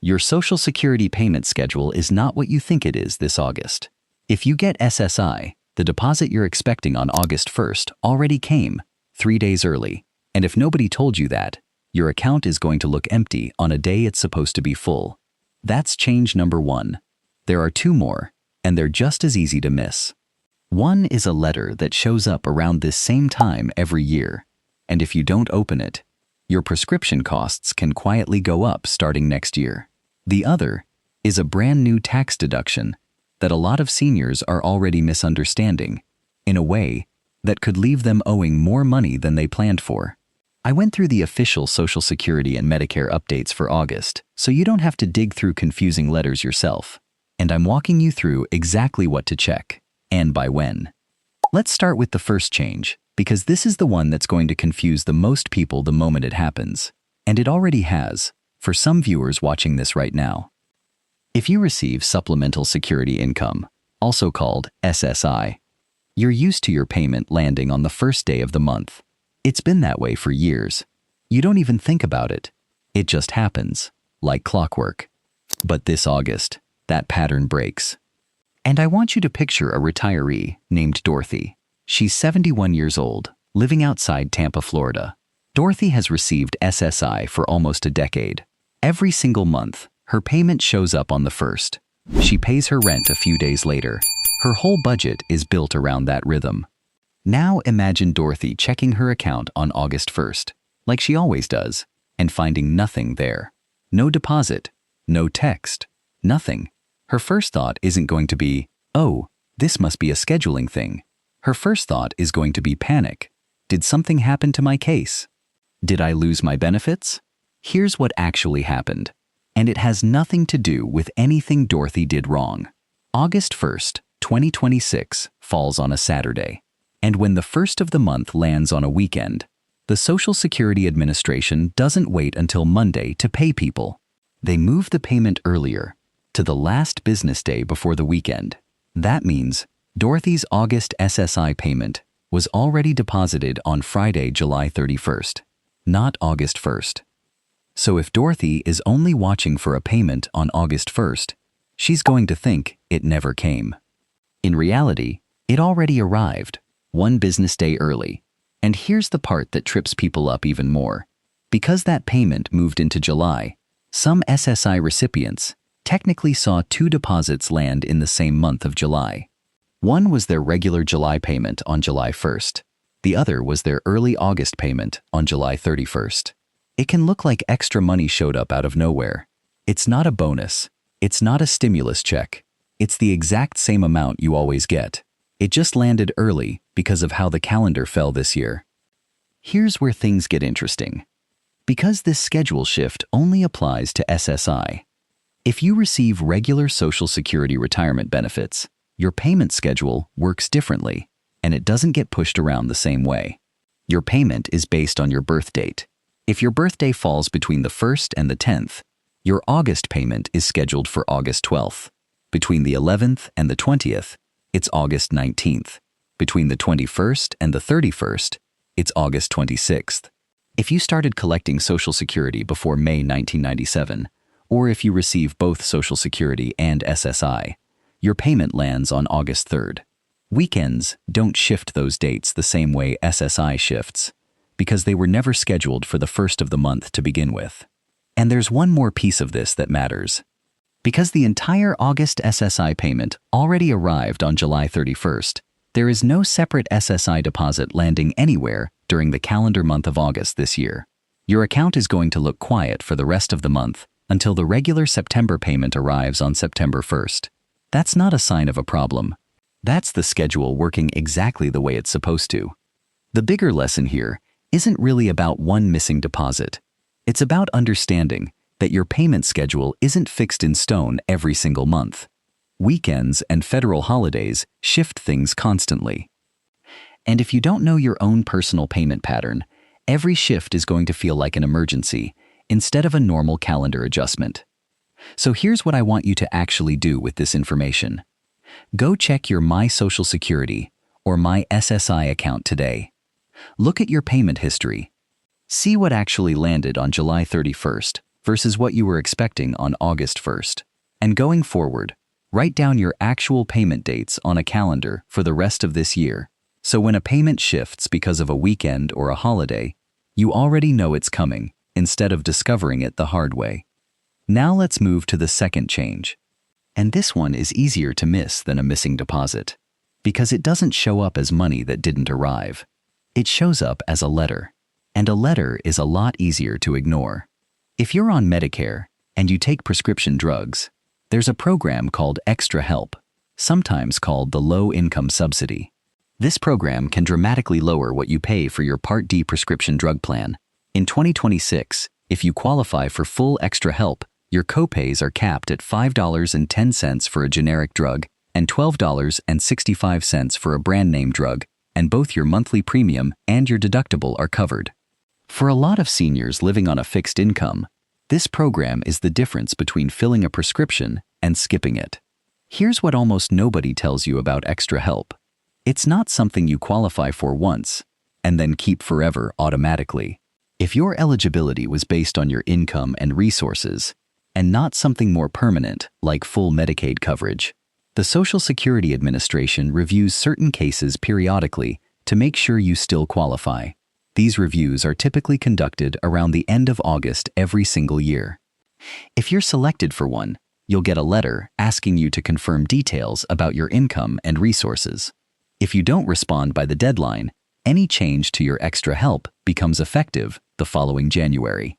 Your Social Security payment schedule is not what you think it is this August. If you get SSI, the deposit you're expecting on August 1st already came 3 days early. And if nobody told you that, your account is going to look empty on a day it's supposed to be full. That's change number 1. There are 2 more, and they're just as easy to miss. One is a letter that shows up around this same time every year, and if you don't open it, your prescription costs can quietly go up starting next year. The other is a brand new tax deduction that a lot of seniors are already misunderstanding in a way that could leave them owing more money than they planned for. I went through the official Social Security and Medicare updates for August, so you don't have to dig through confusing letters yourself, and I'm walking you through exactly what to check, and by when. Let's start with the first change, because this is the one that's going to confuse the most people the moment it happens, and it already has, for some viewers watching this right now. If you receive Supplemental Security Income, also called SSI, you're used to your payment landing on the first day of the month. It's been that way for years. You don't even think about it. It just happens, like clockwork. But this August, that pattern breaks. And I want you to picture a retiree named Dorothy. She's 71 years old, living outside Tampa, Florida. Dorothy has received SSI for almost a decade. Every single month, her payment shows up on the 1st. She pays her rent a few days later. Her whole budget is built around that rhythm. Now imagine Dorothy checking her account on August 1st, like she always does, and finding nothing there. No deposit, no text, nothing. Her first thought isn't going to be, oh, this must be a scheduling thing. Her first thought is going to be panic. Did something happen to my case? Did I lose my benefits? Here's what actually happened, and it has nothing to do with anything Dorothy did wrong. August 1st, 2026 falls on a Saturday. And when the 1st of the month lands on a weekend, the Social Security Administration doesn't wait until Monday to pay people. They move the payment earlier, to the last business day before the weekend. That means Dorothy's August SSI payment was already deposited on Friday, July 31st, not August 1st. So if Dorothy is only watching for a payment on August 1st, she's going to think it never came. In reality, it already arrived 1 business day early. And here's the part that trips people up even more. Because that payment moved into July, some SSI recipients technically saw 2 deposits land in the same month of July. One was their regular July payment on July 1st. The other was their early August payment on July 31st. It can look like extra money showed up out of nowhere. It's not a bonus. It's not a stimulus check. It's the exact same amount you always get. It just landed early because of how the calendar fell this year. Here's where things get interesting. Because this schedule shift only applies to SSI, if you receive regular Social Security retirement benefits, your payment schedule works differently, and it doesn't get pushed around the same way. Your payment is based on your birth date. If your birthday falls between the 1st and the 10th, your August payment is scheduled for August 12th. Between the 11th and the 20th, it's August 19th. Between the 21st and the 31st, it's August 26th. If you started collecting Social Security before May 1997, or if you receive both Social Security and SSI, your payment lands on August 3rd. Weekends don't shift those dates the same way SSI shifts, because they were never scheduled for the 1st of the month to begin with. And there's one more piece of this that matters. Because the entire August SSI payment already arrived on July 31st, there is no separate SSI deposit landing anywhere during the calendar month of August this year. Your account is going to look quiet for the rest of the month until the regular September payment arrives on September 1st. That's not a sign of a problem. That's the schedule working exactly the way it's supposed to. The bigger lesson here isn't really about one missing deposit. It's about understanding that your payment schedule isn't fixed in stone every single month. Weekends and federal holidays shift things constantly. And if you don't know your own personal payment pattern, every shift is going to feel like an emergency instead of a normal calendar adjustment. So here's what I want you to actually do with this information. Go check your My Social Security or My SSI account today. Look at your payment history. See what actually landed on July 31st versus what you were expecting on August 1st. And going forward, write down your actual payment dates on a calendar for the rest of this year. So when a payment shifts because of a weekend or a holiday, you already know it's coming instead of discovering it the hard way. Now let's move to the second change. And this one is easier to miss than a missing deposit, because it doesn't show up as money that didn't arrive. It shows up as a letter, and a letter is a lot easier to ignore. If you're on Medicare and you take prescription drugs, there's a program called Extra Help, sometimes called the Low-Income Subsidy. This program can dramatically lower what you pay for your Part D prescription drug plan. In 2026, if you qualify for full Extra Help, your copays are capped at $5.10 for a generic drug and $12.65 for a brand-name drug, and both your monthly premium and your deductible are covered. For a lot of seniors living on a fixed income, this program is the difference between filling a prescription and skipping it. Here's what almost nobody tells you about Extra Help. It's not something you qualify for once and then keep forever automatically. If your eligibility was based on your income and resources, and not something more permanent like full Medicaid coverage, the Social Security Administration reviews certain cases periodically to make sure you still qualify. These reviews are typically conducted around the end of August every single year. If you're selected for one, you'll get a letter asking you to confirm details about your income and resources. If you don't respond by the deadline, any change to your Extra Help becomes effective the following January.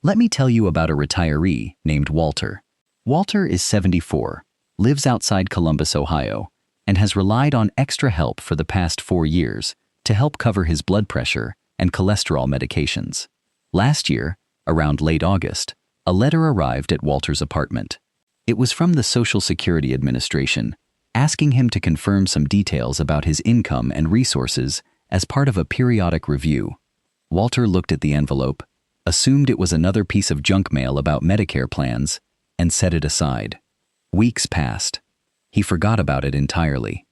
Let me tell you about a retiree named Walter. Walter is 74, lives outside Columbus, Ohio, and has relied on Extra Help for the past 4 years to help cover his blood pressure and cholesterol medications. Last year, around late August, a letter arrived at Walter's apartment. It was from the Social Security Administration, asking him to confirm some details about his income and resources as part of a periodic review. Walter looked at the envelope, assumed it was another piece of junk mail about Medicare plans, and set it aside. Weeks passed. He forgot about it entirely.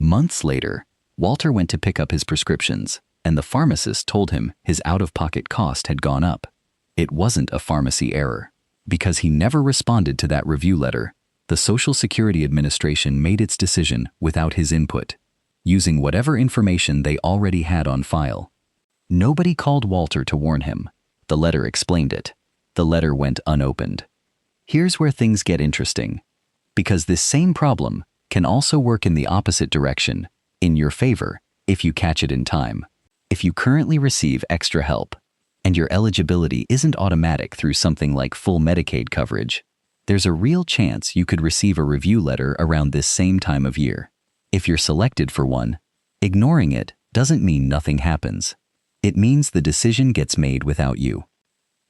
Months later, Walter went to pick up his prescriptions, and the pharmacist told him his out-of-pocket cost had gone up. It wasn't a pharmacy error. Because he never responded to that review letter, the Social Security Administration made its decision without his input, using whatever information they already had on file. Nobody called Walter to warn him. The letter explained it. The letter went unopened. Here's where things get interesting, because this same problem can also work in the opposite direction, in your favor, if you catch it in time. If you currently receive Extra Help, and your eligibility isn't automatic through something like full Medicaid coverage, there's a real chance you could receive a review letter around this same time of year. If you're selected for one, ignoring it doesn't mean nothing happens. It means the decision gets made without you.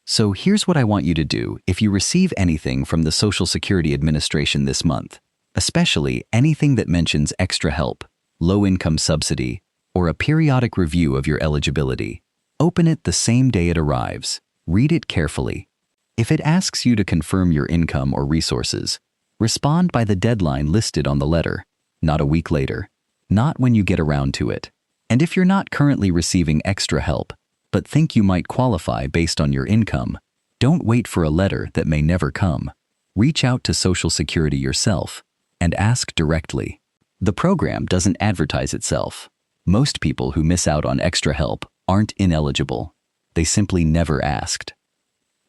So here's what I want you to do if you receive anything from the Social Security Administration this month, especially anything that mentions Extra Help, low-income subsidy, or a periodic review of your eligibility. Open it the same day it arrives. Read it carefully. If it asks you to confirm your income or resources, respond by the deadline listed on the letter, not a week later, not when you get around to it. And if you're not currently receiving Extra Help, but think you might qualify based on your income, don't wait for a letter that may never come. Reach out to Social Security yourself and ask directly. The program doesn't advertise itself. Most people who miss out on Extra Help aren't ineligible. They simply never asked.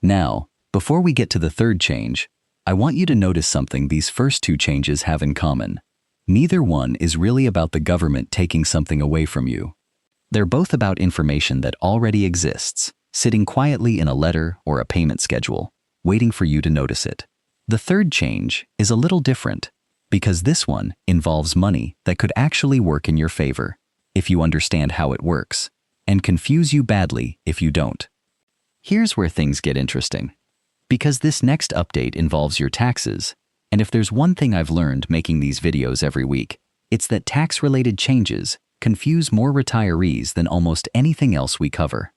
Now, before we get to the third change, I want you to notice something these first two changes have in common. Neither one is really about the government taking something away from you. They're both about information that already exists, sitting quietly in a letter or a payment schedule, waiting for you to notice it. The third change is a little different, because this one involves money that could actually work in your favor, if you understand how it works, and confuse you badly if you don't. Here's where things get interesting. Because this next update involves your taxes, and if there's one thing I've learned making these videos every week, it's that tax-related changes confuse more retirees than almost anything else we cover.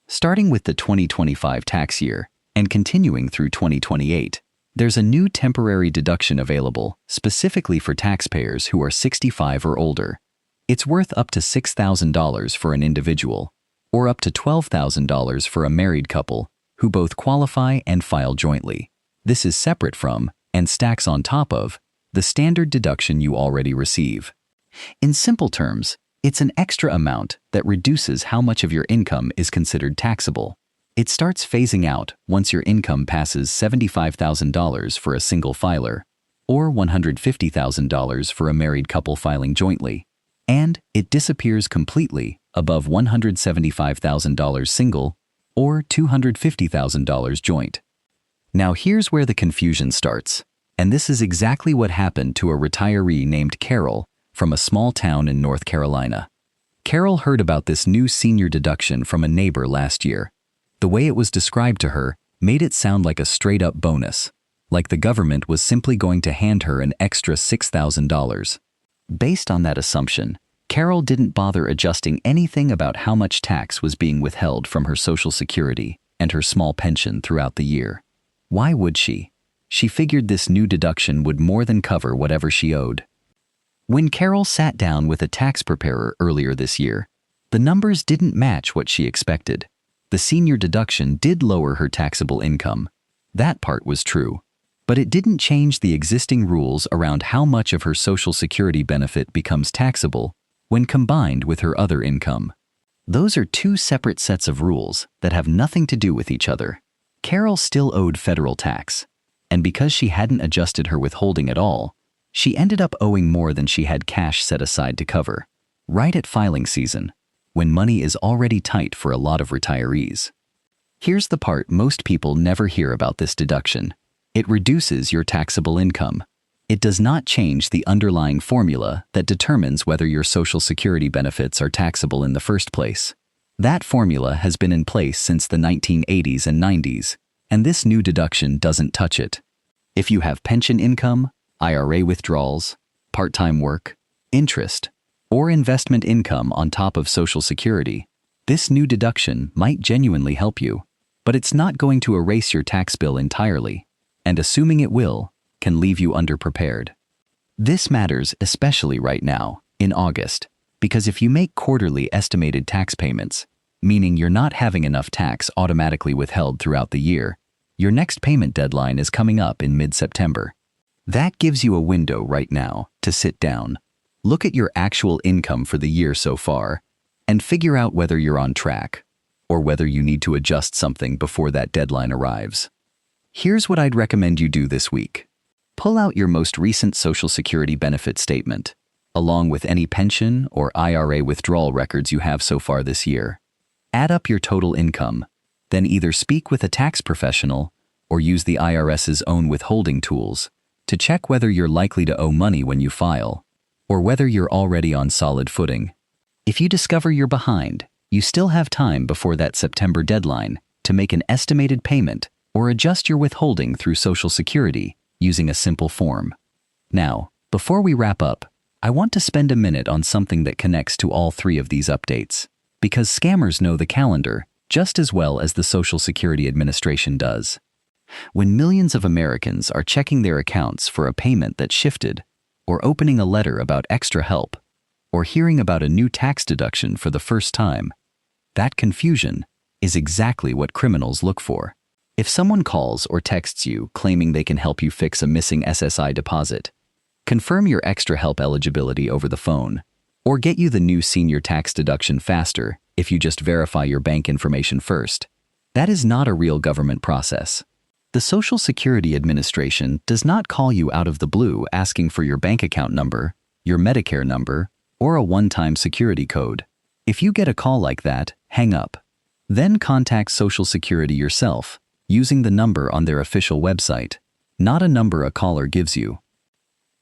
Starting with the 2025 tax year and continuing through 2028, there's a new temporary deduction available specifically for taxpayers who are 65 or older. It's worth up to $6,000 for an individual, or up to $12,000 for a married couple who both qualify and file jointly. This is separate from, and stacks on top of, the standard deduction you already receive. In simple terms, it's an extra amount that reduces how much of your income is considered taxable. It starts phasing out once your income passes $75,000 for a single filer, or $150,000 for a married couple filing jointly, and it disappears completely above $175,000 single or $250,000 joint. Now here's where the confusion starts, and this is exactly what happened to a retiree named Carol from a small town in North Carolina. Carol heard about this new senior deduction from a neighbor last year. The way it was described to her made it sound like a straight-up bonus, like the government was simply going to hand her an extra $6,000. Based on that assumption, Carol didn't bother adjusting anything about how much tax was being withheld from her Social Security and her small pension throughout the year. Why would she? She figured this new deduction would more than cover whatever she owed. When Carol sat down with a tax preparer earlier this year, the numbers didn't match what she expected. The senior deduction did lower her taxable income. That part was true. But it didn't change the existing rules around how much of her Social Security benefit becomes taxable when combined with her other income. Those are two separate sets of rules that have nothing to do with each other. Carol still owed federal tax, and because she hadn't adjusted her withholding at all, she ended up owing more than she had cash set aside to cover, right at filing season, when money is already tight for a lot of retirees. Here's the part most people never hear about this deduction. It reduces your taxable income. It does not change the underlying formula that determines whether your Social Security benefits are taxable in the first place. That formula has been in place since the 1980s and 90s, and this new deduction doesn't touch it. If you have pension income, IRA withdrawals, part-time work, interest, or investment income on top of Social Security, this new deduction might genuinely help you, but it's not going to erase your tax bill entirely, and assuming it will, can leave you underprepared. This matters especially right now, in August, because if you make quarterly estimated tax payments, meaning you're not having enough tax automatically withheld throughout the year, your next payment deadline is coming up in mid-September. That gives you a window right now to sit down, look at your actual income for the year so far, and figure out whether you're on track, or whether you need to adjust something before that deadline arrives. Here's what I'd recommend you do this week. Pull out your most recent Social Security benefit statement, along with any pension or IRA withdrawal records you have so far this year. Add up your total income, then either speak with a tax professional or use the IRS's own withholding tools to check whether you're likely to owe money when you file, or whether you're already on solid footing. If you discover you're behind, you still have time before that September deadline to make an estimated payment or adjust your withholding through Social Security using a simple form. Now, before we wrap up, I want to spend a minute on something that connects to all three of these updates, because scammers know the calendar just as well as the Social Security Administration does. When millions of Americans are checking their accounts for a payment that shifted, or opening a letter about extra help, or hearing about a new tax deduction for the first time, that confusion is exactly what criminals look for. If someone calls or texts you claiming they can help you fix a missing SSI deposit, confirm your extra help eligibility over the phone, or get you the new senior tax deduction faster if you just verify your bank information first, that is not a real government process. The Social Security Administration does not call you out of the blue asking for your bank account number, your Medicare number, or a one-time security code. If you get a call like that, hang up. Then contact Social Security yourself, using the number on their official website, not a number a caller gives you.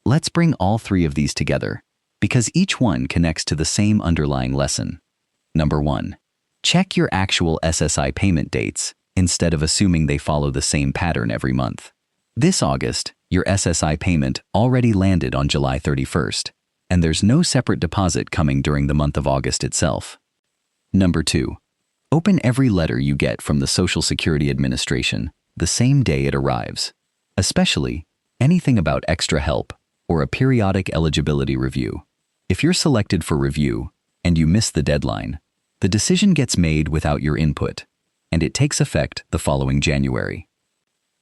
Let's bring all three of these together, because each one connects to the same underlying lesson. Number 1. Check your actual SSI payment dates instead of assuming they follow the same pattern every month. This August, your SSI payment already landed on July 31st, and there's no separate deposit coming during the month of August itself. Number 2. Open every letter you get from the Social Security Administration the same day it arrives, especially anything about extra help or a periodic eligibility review. If you're selected for review and you miss the deadline, the decision gets made without your input. and it takes effect the following January.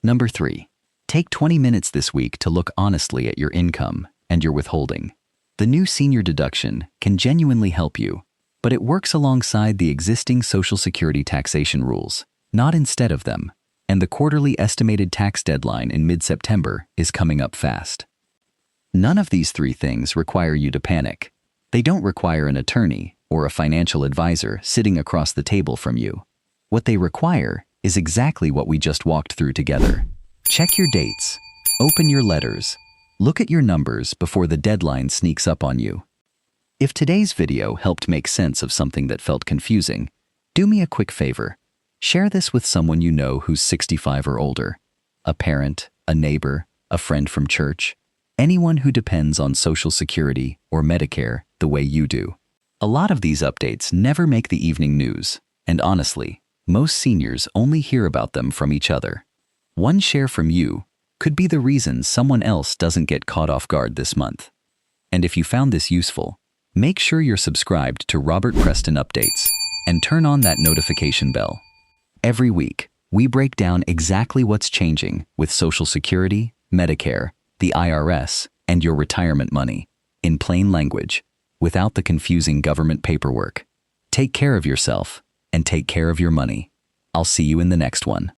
Number 3. Take 20 minutes this week to look honestly at your income and your withholding. The new senior deduction can genuinely help you, but it works alongside the existing Social Security taxation rules, not instead of them, and the quarterly estimated tax deadline in mid-September is coming up fast. None of these 3 things require you to panic. They don't require an attorney or a financial advisor sitting across the table from you. What they require is exactly what we just walked through together. Check your dates, open your letters, look at your numbers before the deadline sneaks up on you. If today's video helped make sense of something that felt confusing, do me a quick favor. Share this with someone you know who's 65 or older, a parent, a neighbor, a friend from church, anyone who depends on Social Security or Medicare the way you do. A lot of these updates never make the evening news, and honestly, most seniors only hear about them from each other. One share from you could be the reason someone else doesn't get caught off guard this month. And if you found this useful, make sure you're subscribed to Robert Preston Updates and turn on that notification bell. Every week, we break down exactly what's changing with Social Security, Medicare, the IRS, and your retirement money, in plain language, without the confusing government paperwork. Take care of yourself and take care of your money. I'll see you in the next one.